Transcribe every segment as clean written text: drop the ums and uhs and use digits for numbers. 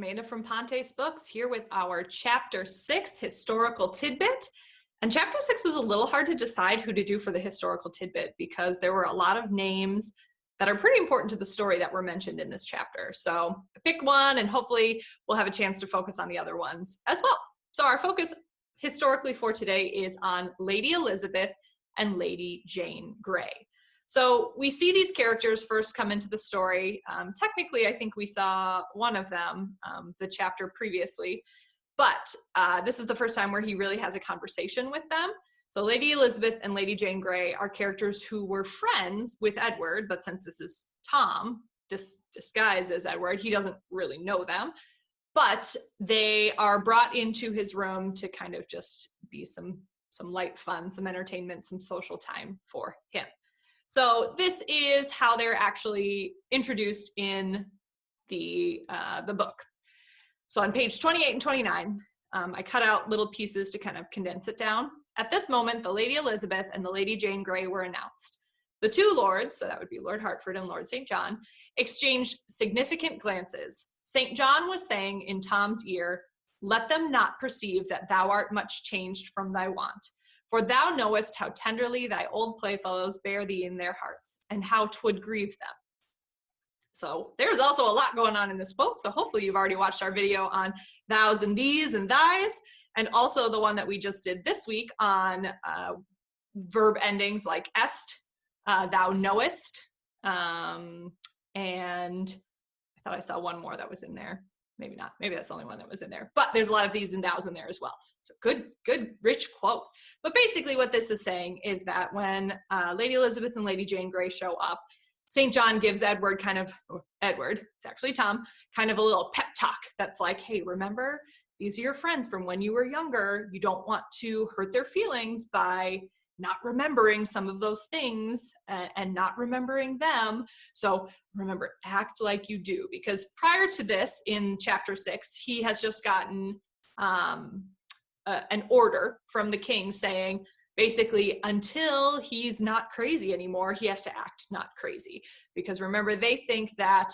Amanda from Pontes Books here with our Chapter 6 Historical Tidbit. And Chapter 6 was a little hard to decide who to do for the historical tidbit because there were a lot of names that are pretty important to the story that were mentioned in this chapter. So I picked one and hopefully we'll have a chance to focus on the other ones as well. So our focus historically for today is on Lady Elizabeth and Lady Jane Grey. So we see these characters first come into the story. Technically, I think we saw one of them the chapter previously, but this is the first time where he really has a conversation with them. So Lady Elizabeth and Lady Jane Grey are characters who were friends with Edward, but since this is Tom disguised as Edward, he doesn't really know them. But they are brought into his room to kind of just be some light fun, some entertainment, some social time for him. So this is how they're actually introduced in the book. So on page 28 and 29, I cut out little pieces to kind of condense it down. At this moment, the Lady Elizabeth and the Lady Jane Grey were announced. The two lords, so that would be Lord Hertford and Lord St. John, exchanged significant glances. St. John was saying in Tom's ear, "Let them not perceive that thou art much changed from thy wont. For thou knowest how tenderly thy old playfellows bear thee in their hearts, and how 'twould grieve them." So there's also a lot going on in this book. So hopefully you've already watched our video on thous and these and thys, and also the one that we just did this week on verb endings like est, thou knowest, and I thought I saw one more that was in there. Maybe not. Maybe that's the only one that was in there. But there's a lot of these and thous in there as well. So good, rich quote. But basically what this is saying is that when Lady Elizabeth and Lady Jane Grey show up, St. John gives Edward it's actually Tom, kind of a little pep talk that's like, hey, remember, these are your friends from when you were younger. You don't want to hurt their feelings by not remembering some of those things and not remembering them. So remember, act like you do, because prior to this in chapter 6, he has just gotten an order from the king saying, basically, until he's not crazy anymore, he has to act not crazy. Because remember, they think that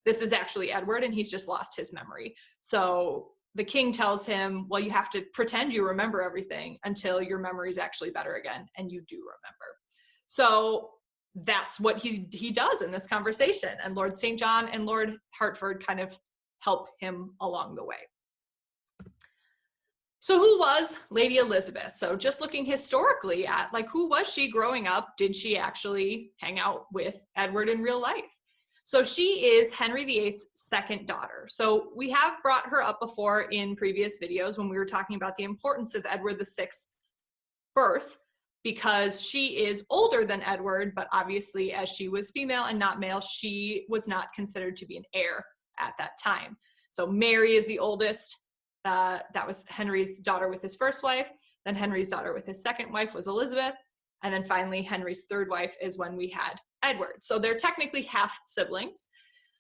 this is actually Edward and he's just lost his memory. So the king tells him, well, you have to pretend you remember everything until your memory is actually better again, and you do remember. So that's what he does in this conversation, and Lord St. John and Lord Hertford kind of help him along the way. So who was Lady Elizabeth? So just looking historically at, like, who was she growing up? Did she actually hang out with Edward in real life? So she is Henry VIII's second daughter. So we have brought her up before in previous videos when we were talking about the importance of Edward VI's birth, because she is older than Edward, but obviously as she was female and not male, she was not considered to be an heir at that time. So Mary is the oldest. That was Henry's daughter with his first wife. Then Henry's daughter with his second wife was Elizabeth. And then finally, Henry's third wife is when we had Edward. So they're technically half siblings.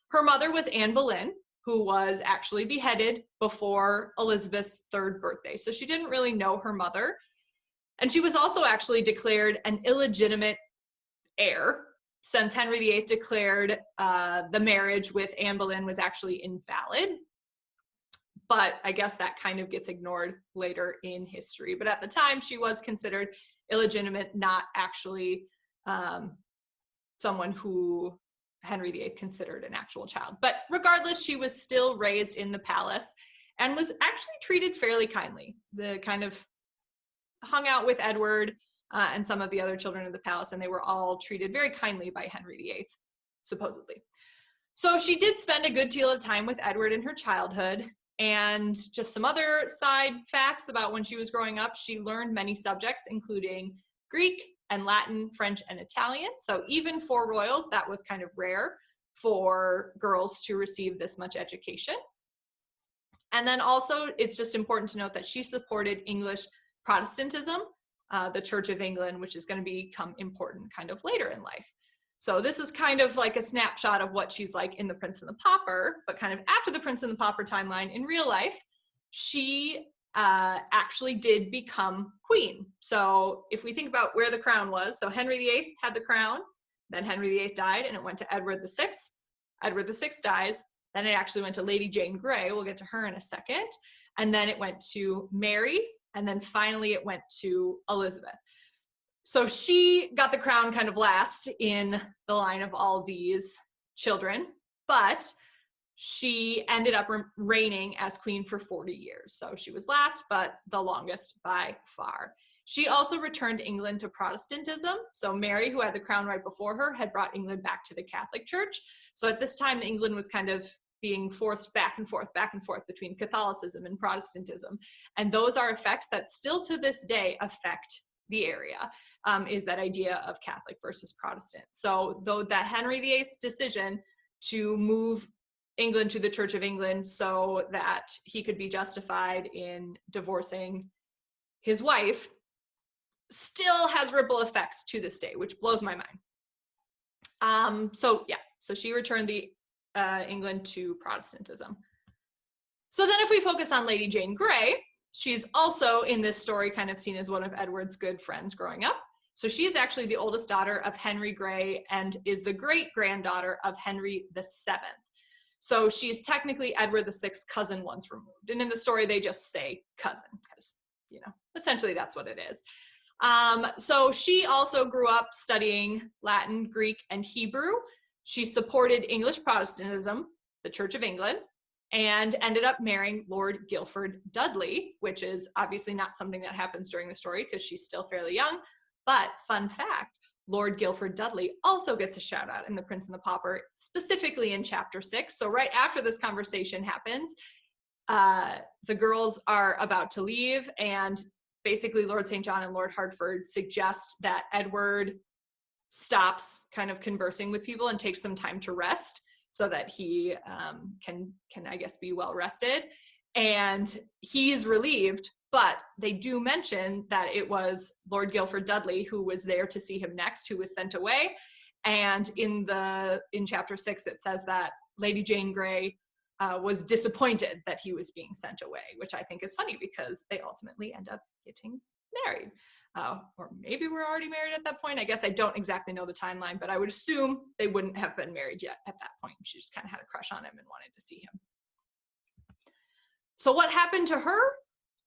Her mother was Anne Boleyn, who was actually beheaded before Elizabeth's third birthday. So she didn't really know her mother. And she was also actually declared an illegitimate heir, since Henry VIII declared the marriage with Anne Boleyn was actually invalid. But I guess that kind of gets ignored later in history. But at the time, she was considered illegitimate, not actually someone who Henry VIII considered an actual child. But regardless, she was still raised in the palace and was actually treated fairly kindly. The kind of hung out with Edward and some of the other children of the palace, and they were all treated very kindly by Henry VIII, supposedly. So she did spend a good deal of time with Edward in her childhood. And just some other side facts about when she was growing up, she learned many subjects, including Greek and Latin, French, and Italian. So even for royals, that was kind of rare for girls to receive this much education. And then also, it's just important to note that she supported English Protestantism, the Church of England, which is going to become important kind of later in life. So this is kind of like a snapshot of what she's like in The Prince and the Pauper, but kind of after the Prince and the Pauper timeline in real life, she actually did become queen. So if we think about where the crown was, so Henry VIII had the crown, then Henry VIII died and it went to Edward VI. Edward VI dies, Then it actually went to Lady Jane Grey. We'll get to her in a second. And then it went to Mary. And then finally it went to Elizabeth. So she got the crown kind of last in the line of all these children, but she ended up reigning as queen for 40 years. So she was last, but the longest by far. She also returned England to Protestantism. So Mary, who had the crown right before her, had brought England back to the Catholic Church. So at this time, England was kind of being forced back and forth between Catholicism and Protestantism. And those are effects that still to this day affect the area, is that idea of Catholic versus Protestant. So though that Henry VIII's decision to move England to the Church of England so that he could be justified in divorcing his wife still has ripple effects to this day, which blows my mind. So she returned the England to Protestantism. So then if we focus on Lady Jane Grey, she's also in this story kind of seen as one of Edward's good friends growing up. So she is actually the oldest daughter of Henry Grey and is the great-granddaughter of Henry VII. So she's technically Edward VI's cousin once removed. And in the story, they just say cousin because, essentially that's what it is. So she also grew up studying Latin, Greek, and Hebrew. She supported English Protestantism, the Church of England, and ended up marrying Lord Guilford Dudley, which is obviously not something that happens during the story because she's still fairly young. But fun fact, Lord Guilford Dudley also gets a shout out in The Prince and the Pauper, specifically in chapter 6. So right after this conversation happens, the girls are about to leave, and basically Lord St. John and Lord Hertford suggest that Edward stops kind of conversing with people and takes some time to rest so that he can I guess be well rested. And he's relieved, but they do mention that it was Lord Guilford Dudley who was there to see him next, who was sent away. And in chapter 6, it says that Lady Jane Grey was disappointed that he was being sent away, which I think is funny because they ultimately end up getting married. Or maybe we're already married at that point. I guess I don't exactly know the timeline, but I would assume they wouldn't have been married yet at that point. She just kind of had a crush on him and wanted to see him. So what happened to her?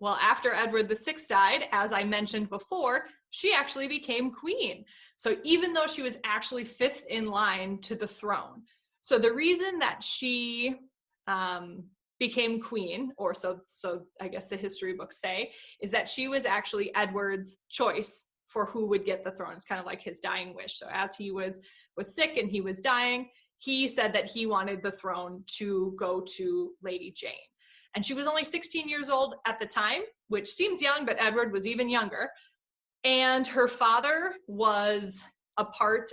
Well, after Edward VI died, as I mentioned before, she actually became queen. So even though she was actually 5th in line to the throne. So the reason that she became queen, or so I guess the history books say, is that she was actually Edward's choice for who would get the throne. It's kind of like his dying wish. So as he was sick and he was dying, he said that he wanted the throne to go to Lady Jane. And she was only 16 years old at the time, which seems young, but Edward was even younger. And her father was a part,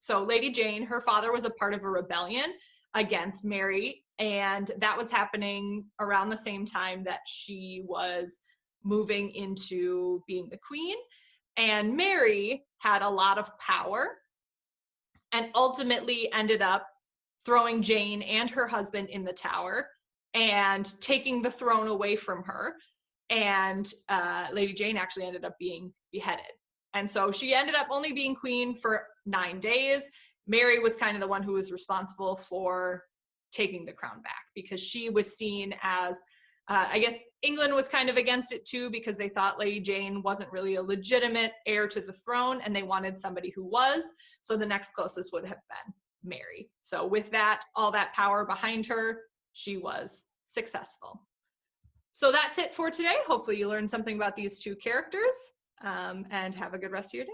so Lady Jane, her father was a part of a rebellion against Mary, and that was happening around the same time that she was moving into being the queen. And Mary had a lot of power and ultimately ended up throwing Jane and her husband in the tower and taking the throne away from her. And Lady Jane actually ended up being beheaded. And so she ended up only being queen for 9 days. Mary was kind of the one who was responsible for taking the crown back because she was seen as, I guess England was kind of against it too because they thought Lady Jane wasn't really a legitimate heir to the throne and they wanted somebody who was. So the next closest would have been Mary. So with that, all that power behind her, she was successful. So that's it for today. Hopefully you learned something about these two characters, and have a good rest of your day.